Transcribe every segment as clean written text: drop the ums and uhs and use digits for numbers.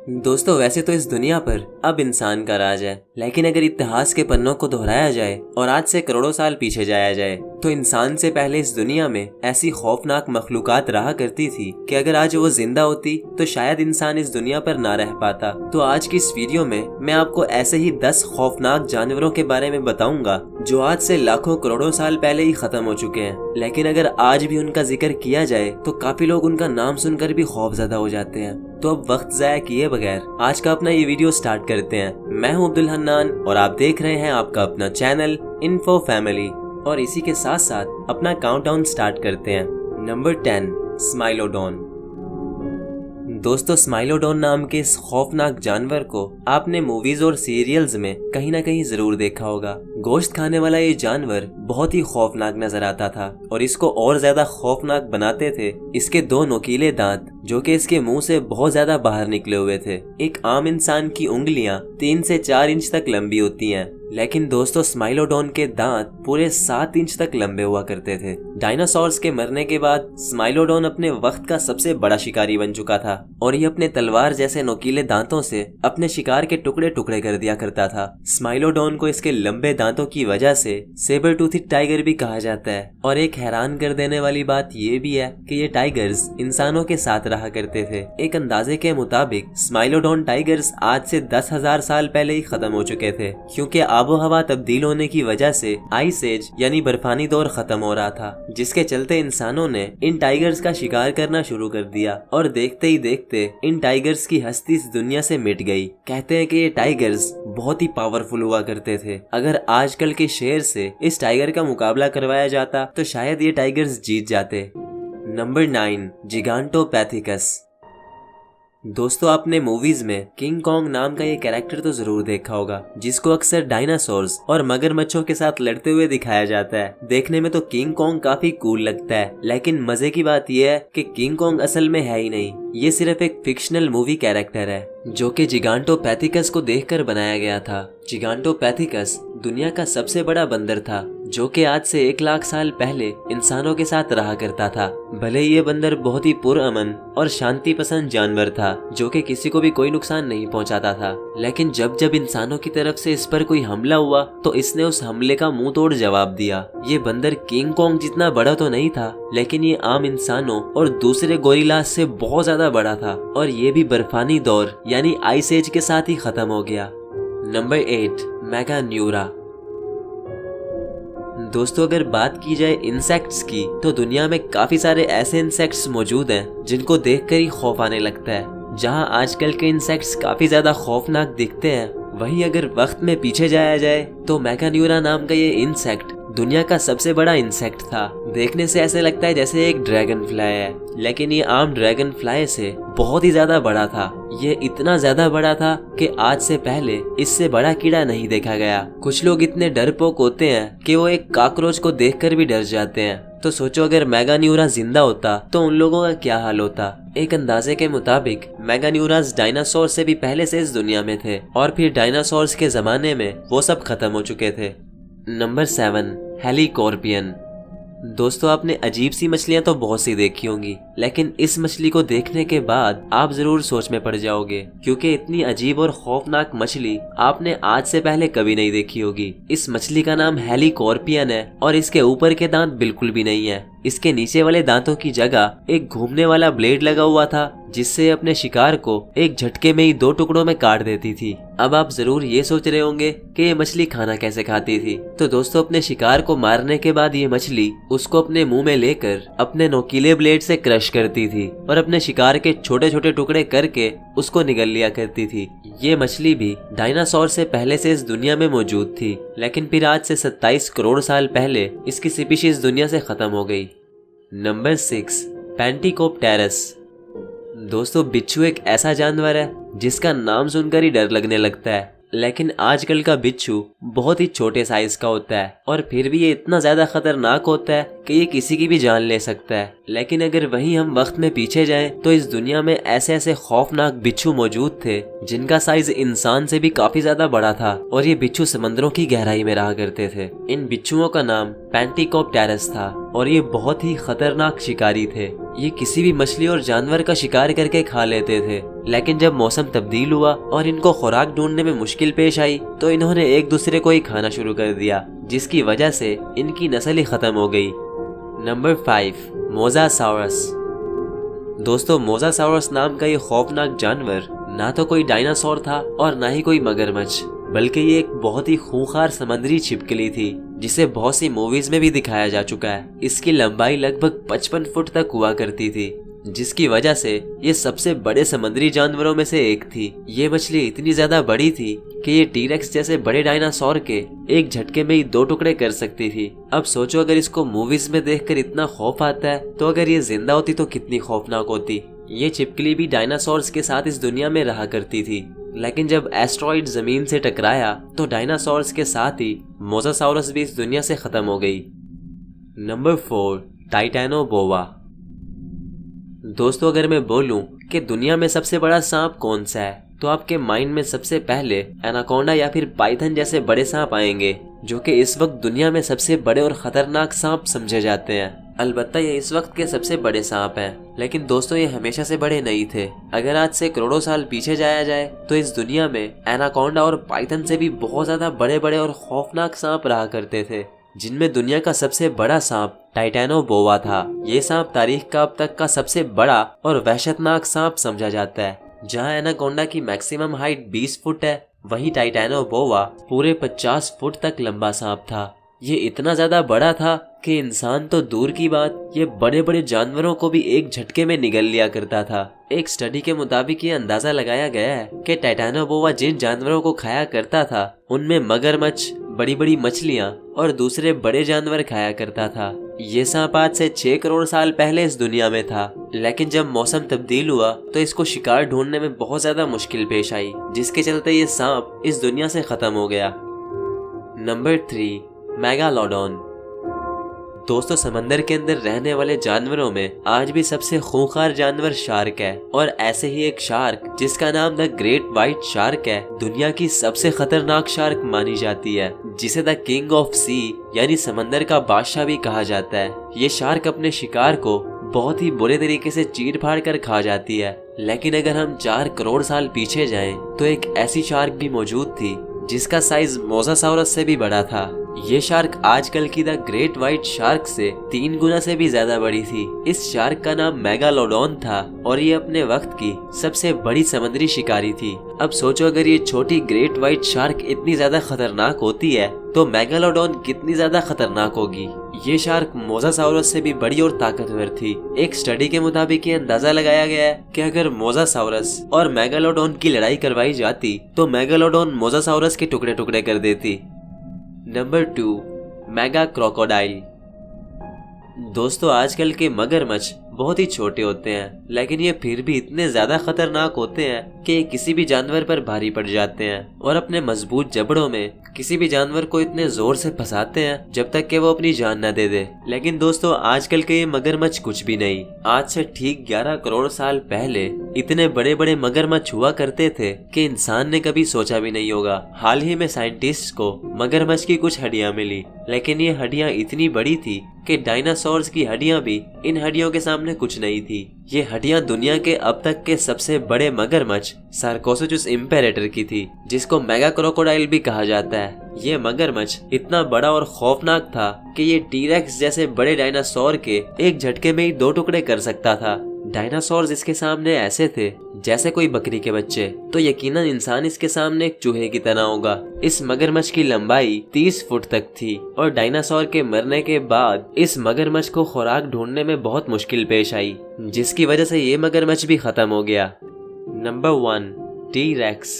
दोस्तों वैसे तो इस दुनिया पर अब इंसान का राज है, लेकिन अगर इतिहास के पन्नों को दोहराया जाए और आज से करोड़ों साल पीछे जाया जाए तो इंसान से पहले इस दुनिया में ऐसी खौफनाक मखलूकात रहा करती थी कि अगर आज वो जिंदा होती तो शायद इंसान इस दुनिया पर ना रह पाता। तो आज की इस वीडियो में मैं आपको ऐसे ही 10 खौफनाक जानवरों के बारे में बताऊंगा जो आज से लाखों करोड़ों साल पहले ही खत्म हो चुके हैं, लेकिन अगर आज भी उनका जिक्र किया जाए तो काफी लोग उनका नाम सुनकर भी खौफजदा हो जाते हैं। तो अब वक्त जाया किए बगैर आज का अपना ये वीडियो स्टार्ट करते हैं। मैं हूं अब्दुल हन्नान और आप देख रहे हैं आपका अपना चैनल इन्फो फैमिली, और इसी के साथ साथ अपना काउंटडाउन स्टार्ट करते हैं। नंबर 10, स्माइलोडोन। दोस्तों स्माइलोडोन नाम के इस खौफनाक जानवर को आपने मूवीज और सीरियल्स में कहीं ना कहीं जरूर देखा होगा। गोश्त खाने वाला ये जानवर बहुत ही खौफनाक नजर आता था और इसको और ज्यादा खौफनाक बनाते थे इसके 2 नुकीले दांत जो कि इसके मुंह से बहुत ज्यादा बाहर निकले हुए थे। एक आम इंसान की उंगलियां 3 से 4 इंच तक लंबी होती हैं, लेकिन दोस्तों स्माइलोडोन के दांत पूरे 7 इंच तक लंबे हुआ करते थे। डायनासोर्स के मरने के बाद स्माइलोडोन अपने वक्त का सबसे बड़ा शिकारी बन चुका था और ये अपने तलवार जैसे नुकीले दांतों से अपने शिकार के टुकड़े टुकड़े कर दिया करता था। स्माइलोडोन को इसके लंबे दांतों की वजह से सेबर टूथड टाइगर भी कहा जाता है। और एक हैरान कर देने वाली बात ये भी है कि ये टाइगर्स इंसानों के साथ रहा करते थे। एक अंदाजे के मुताबिक स्माइलोडोन टाइगर्स आज से 10,000 साल पहले ही खत्म हो चुके थे, क्योंकि आबो हवा तब्दील होने की वजह से आइस एज यानी बर्फानी दौर खत्म हो रहा था, जिसके चलते इंसानों ने इन टाइगर्स का शिकार करना शुरू कर दिया और देखते ही देखते इन टाइगर्स की हस्ती इस दुनिया से मिट गई। कहते हैं कि ये टाइगर्स बहुत ही पावरफुल हुआ करते थे। अगर आजकल के शेर से इस टाइगर का मुकाबला करवाया जाता तो शायद ये टाइगर्स जीत जाते। नंबर 9, जिगांटोपैथिकस। दोस्तों आपने मूवीज में किंग कॉन्ग नाम का ये कैरेक्टर तो जरूर देखा होगा, जिसको अक्सर डायनासोर्स और मगरमच्छों के साथ लड़ते हुए दिखाया जाता है। देखने में तो किंग कॉन्ग काफी कूल लगता है, लेकिन मजे की बात यह है कि किंग कॉन्ग असल में है ही नहीं, ये सिर्फ एक फिक्शनल मूवी कैरेक्टर है जो कि जिगांटोपैथिकस को देखकर बनाया गया था। जिगांटोपैथिकस दुनिया का सबसे बड़ा बंदर था जो कि आज से 1 लाख साल पहले इंसानों के साथ रहा करता था। भले ये बंदर बहुत ही पुरअमन और शांति पसंद जानवर था जो कि किसी को भी कोई नुकसान नहीं पहुंचाता था, लेकिन जब जब इंसानों की तरफ से इस पर कोई हमला हुआ तो इसने उस हमले का मुंह तोड़ जवाब दिया। ये बंदर किंग कॉन्ग जितना बड़ा तो नहीं था, लेकिन ये आम इंसानों और दूसरे गोरिल्लास से बहुत ज्यादा बड़ा था और ये भी बर्फानी दौर यानी आइस एज के साथ ही खत्म हो गया। नंबर 8, मेगान्यूरा। दोस्तों अगर बात की जाए इंसेक्ट्स की तो दुनिया में काफी सारे ऐसे इंसेक्ट्स मौजूद हैं जिनको देखकर ही खौफ आने लगता है। जहां आजकल के इंसेक्ट्स काफी ज्यादा खौफनाक दिखते हैं, वहीं अगर वक्त में पीछे जाया जाए तो मेगान्यूरा नाम का ये इंसेक्ट दुनिया का सबसे बड़ा इंसेक्ट था। देखने से ऐसे लगता है जैसे एक ड्रैगन फ्लाई है, लेकिन ये आम ड्रैगन फ्लाई से बहुत ही ज्यादा बड़ा था। ये इतना ज्यादा बड़ा था कि आज से पहले इससे बड़ा कीड़ा नहीं देखा गया। कुछ लोग इतने डरपोक होते हैं कि वो एक कॉकरोच को देखकर भी डर जाते हैं। तो सोचो अगर मेगान्यूरा जिंदा होता तो उन लोगों का क्या हाल होता। एक अंदाजे के मुताबिक मेगान्यूरास डायनासोर से भी पहले से इस दुनिया में थे और फिर डायनासोर्स के जमाने में वो सब खत्म हो चुके थे। नंबर 7, हेलीकॉर्पियन। दोस्तों आपने अजीब सी मछलियां तो बहुत सी देखी होंगी, लेकिन इस मछली को देखने के बाद आप जरूर सोच में पड़ जाओगे, क्योंकि इतनी अजीब और खौफनाक मछली आपने आज से पहले कभी नहीं देखी होगी। इस मछली का नाम हेलीकॉर्पियन है और इसके ऊपर के दांत बिल्कुल भी नहीं है। इसके नीचे वाले दांतों की जगह एक घूमने वाला ब्लेड लगा हुआ था, जिससे अपने शिकार को एक झटके में ही 2 टुकड़ों में काट देती थी। अब आप जरूर ये सोच रहे होंगे कि ये मछली खाना कैसे खाती थी। तो दोस्तों अपने शिकार को मारने के बाद ये मछली उसको अपने मुंह में लेकर अपने नोकीले ब्लेड से क्रश करती थी और अपने शिकार के छोटे छोटे टुकड़े करके उसको निगल लिया करती थी। ये मछली भी डायनासोर से पहले से इस दुनिया में मौजूद थी, लेकिन फिर आज से 27 करोड़ साल पहले इसकी स्पीशीज दुनिया से खत्म हो गई। नंबर 6, पेंटिकोप्टेरस। दोस्तों बिच्छू एक ऐसा जानवर है जिसका नाम सुनकर ही डर लगने लगता है, लेकिन आजकल का बिच्छू बहुत ही छोटे साइज का होता है और फिर भी ये इतना ज्यादा खतरनाक होता है कि ये किसी की भी जान ले सकता है। लेकिन अगर वहीं हम वक्त में पीछे जाएं तो इस दुनिया में ऐसे ऐसे खौफनाक बिच्छू मौजूद थे जिनका साइज इंसान से भी काफी ज्यादा बड़ा था और ये बिच्छू समंदरों की गहराई में रहा करते थे। इन बिच्छुओं का नाम पेंटिकोप्टेरस था और ये बहुत ही खतरनाक शिकारी थे। ये किसी भी मछली और जानवर का शिकार करके खा लेते थे। लेकिन जब मौसम तब्दील हुआ और इनको खुराक ढूंढने में मुश्किल पेश आई तो इन्होंने एक दूसरे को ही खाना शुरू कर दिया, जिसकी वजह से इनकी नस्ल ही खत्म हो गई। नंबर 5, मोसासाउरस। दोस्तों, मोसासाउरस नाम का ये खौफनाक जानवर ना तो कोई डायनासोर था और ना ही कोई मगरमच्छ, बल्कि ये एक बहुत ही खूंखार समुद्री छिपकली थी जिसे बहुत सी मूवीज में भी दिखाया जा चुका है। इसकी लंबाई लगभग 55 फुट तक हुआ करती थी, जिसकी वजह से ये सबसे बड़े समुद्री जानवरों में से एक थी। ये मछली इतनी ज्यादा बड़ी थी कि ये टीरेक्स जैसे बड़े डायनासोर के एक झटके में ही 2 टुकड़े कर सकती थी। अब सोचो, अगर इसको मूवीज में देखकर इतना खौफ आता है तो अगर ये जिंदा होती तो कितनी खौफनाक होती। ये छिपकली भी डायनासोर्स के साथ इस दुनिया में रहा करती थी, लेकिन जब एस्ट्रॉइड जमीन से टकराया तो डायनासोर्स के साथ ही मोसासाउरस भी इस दुनिया से खत्म हो गई। नंबर 4, टाइटैनोबोआ। दोस्तों, अगर मैं बोलूं कि दुनिया में सबसे बड़ा सांप कौन सा है तो आपके माइंड में सबसे पहले एनाकोंडा या फिर पाइथन जैसे बड़े सांप आएंगे, जो कि इस वक्त दुनिया में सबसे बड़े और खतरनाक सांप समझे जाते हैं। अलबत्ता ये इस वक्त के सबसे बड़े सांप हैं, लेकिन दोस्तों ये हमेशा से बड़े नहीं थे। अगर आज से करोड़ों साल पीछे जाया जाए तो इस दुनिया में एनाकोंडा और पाइथन से भी बहुत ज्यादा बड़े बड़े और खौफनाक सांप रहा करते थे, जिनमें दुनिया का सबसे बड़ा सांप टाइटैनोबोआ था। ये सांप तारीख का अब तक का सबसे बड़ा और वहशतनाक सांप समझा जाता है। जहां एनाकोंडा की मैक्सिमम हाइट 20 फुट है, वहीं टाइटैनोबोआ पूरे 50 फुट तक लंबा सांप था। ये इतना ज्यादा बड़ा था कि इंसान तो दूर की बात, ये बड़े बड़े जानवरों को भी एक झटके में निगल लिया करता था। एक स्टडी के मुताबिक ये अंदाजा लगाया गया है कि टाइटैनोबोआ जिन जानवरों को खाया करता था उनमें मगरमच्छ, बड़ी बड़ी मछलियां और दूसरे बड़े जानवर खाया करता था। ये सांप आज से 6 करोड़ साल पहले इस दुनिया में था, लेकिन जब मौसम तब्दील हुआ तो इसको शिकार ढूंढने में बहुत ज्यादा मुश्किल पेश आई, जिसके चलते ये सांप इस दुनिया से खत्म हो गया। Number 3, megalodon. दोस्तों, समंदर के अंदर रहने वाले जानवरों में आज भी सबसे खूंखार जानवर शार्क है, और ऐसे ही एक शार्क जिसका नाम द ग्रेट व्हाइट शार्क है दुनिया की सबसे खतरनाक शार्क मानी जाती है, जिसे द किंग ऑफ सी यानी समंदर का बादशाह भी कहा जाता है। ये शार्क अपने शिकार को बहुत ही बुरे तरीके से चीर फाड़ कर खा जाती है। लेकिन अगर हम 4 करोड़ साल पीछे जाएं तो एक ऐसी शार्क भी मौजूद थी जिसका साइज मोसासाउरस से भी बड़ा था। ये शार्क आजकल की द ग्रेट व्हाइट शार्क से 3 गुना से भी ज्यादा बड़ी थी। इस शार्क का नाम मेगालोडॉन था और ये अपने वक्त की सबसे बड़ी समुद्री शिकारी थी। अब सोचो, अगर ये छोटी ग्रेट व्हाइट शार्क इतनी ज्यादा खतरनाक होती है तो मेगालोडॉन कितनी ज्यादा खतरनाक होगी। ये शार्क मोसासाउरस से भी बड़ी और ताकतवर थी। एक स्टडी के मुताबिक ये अंदाजा लगाया गया है कि अगर मोसासाउरस और मेगालोडॉन की लड़ाई करवाई जाती तो मेगालोडॉन मोसासाउरस के टुकड़े टुकड़े कर देती। Number 2, mega crocodile. दोस्तों, आजकल के मगरमच्छ बहुत ही छोटे होते हैं, लेकिन ये फिर भी इतने ज्यादा खतरनाक होते हैं कि किसी भी जानवर पर भारी पड़ जाते हैं और अपने मजबूत जबड़ों में किसी भी जानवर को इतने जोर से फंसाते हैं जब तक कि वो अपनी जान न दे दे। लेकिन दोस्तों, आजकल के ये मगरमच्छ कुछ भी नहीं। आज से ठीक 11 करोड़ साल पहले इतने बड़े बड़े मगरमच्छ हुआ करते थे कि इंसान ने कभी सोचा भी नहीं होगा। हाल ही में साइंटिस्ट को मगरमच्छ की कुछ हड्डियां मिली, लेकिन ये हड्डियां इतनी बड़ी थी कि डायनासोर्स की हड्डियां भी इन हड्डियों के सामने कुछ नहीं थी। ये हड्डियां दुनिया के अब तक के सबसे बड़े मगरमच्छ सार्कोसोचुस इम्पेरेटर की थी, जिसको मेगा क्रोकोडाइल भी कहा जाता है। ये मगरमच्छ इतना बड़ा और खौफनाक था कि ये टीरेक्स जैसे बड़े डायनासोर के एक झटके में ही 2 टुकड़े कर सकता था। डायनासोर इसके सामने ऐसे थे जैसे कोई बकरी के बच्चे, तो यकीनन इंसान इसके सामने एक चूहे की तरह होगा। इस मगरमच्छ की लंबाई 30 फुट तक थी और डायनासोर के मरने के बाद इस मगरमच्छ को खुराक ढूंढने में बहुत मुश्किल पेश आई, जिसकी वजह से ये मगरमच्छ भी खत्म हो गया। Number 1, T-rex.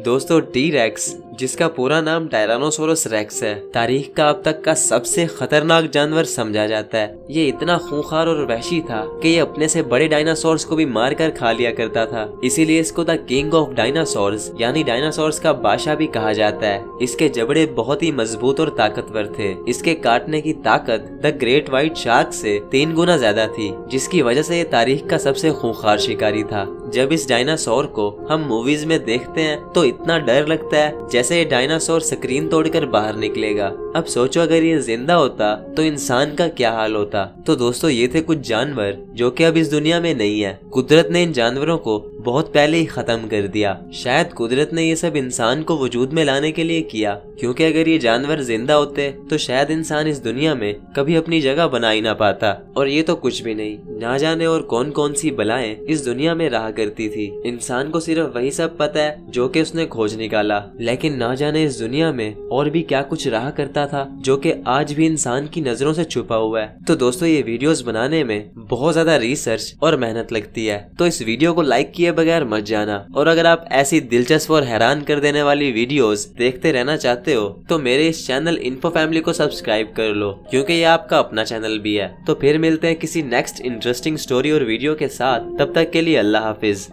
दोस्तों, टी-रेक्स जिसका पूरा नाम टायरानोसोरस रेक्स है, तारीख का अब तक का सबसे खतरनाक जानवर समझा जाता है। ये इतना खूंखार और वहशी था कि ये अपने से बड़े डायनासोर्स को भी मार कर खा लिया करता था। इसीलिए इसको द किंग ऑफ डायनासोर्स यानी डायनासोर्स का बादशाह भी कहा जाता है। इसके जबड़े बहुत ही मजबूत और ताकतवर थे। इसके काटने की ताकत द ग्रेट व्हाइट शार्क से 3 गुना ज्यादा थी, जिसकी वजह से ये तारीख का सबसे खूंखार शिकारी था। जब इस डायनासोर को हम मूवीज में देखते हैं तो इतना डर लगता है जैसे ये डायनासोर स्क्रीन तोड़कर बाहर निकलेगा। अब सोचो अगर ये जिंदा होता तो इंसान का क्या हाल होता। तो दोस्तों ये थे कुछ जानवर जो कि अब इस दुनिया में नहीं है। कुदरत ने इन जानवरों को बहुत पहले ही खत्म कर दिया। शायद कुदरत ने ये सब इंसान को वजूद में लाने के लिए किया, क्योंकि अगर ये जानवर जिंदा होते तो शायद इंसान इस दुनिया में कभी अपनी जगह बना ही ना पाता। और ये तो कुछ भी नहीं, ना जाने और कौन कौन सी बलाएं इस दुनिया में रहा करती थी। इंसान को सिर्फ वही सब पता है जो कि उसने खोज निकाला, लेकिन ना जाने इस दुनिया में और भी क्या कुछ रहा करता था जो कि आज भी इंसान की नजरों से छुपा हुआ है। तो दोस्तों ये वीडियोस बनाने में बहुत ज्यादा रिसर्च और मेहनत लगती है, तो इस वीडियो को लाइक किए बगैर मत जाना। और अगर आप ऐसी दिलचस्प और हैरान कर देने वाली वीडियोस देखते रहना चाहते हो तो मेरे इस चैनल इन्फो फैमिली को सब्सक्राइब कर लो, क्योंकि ये आपका अपना चैनल भी है। तो फिर मिलते हैं किसी नेक्स्ट इंटरेस्टिंग स्टोरी और वीडियो के साथ। तब तक के लिए अल्लाह हाफिज।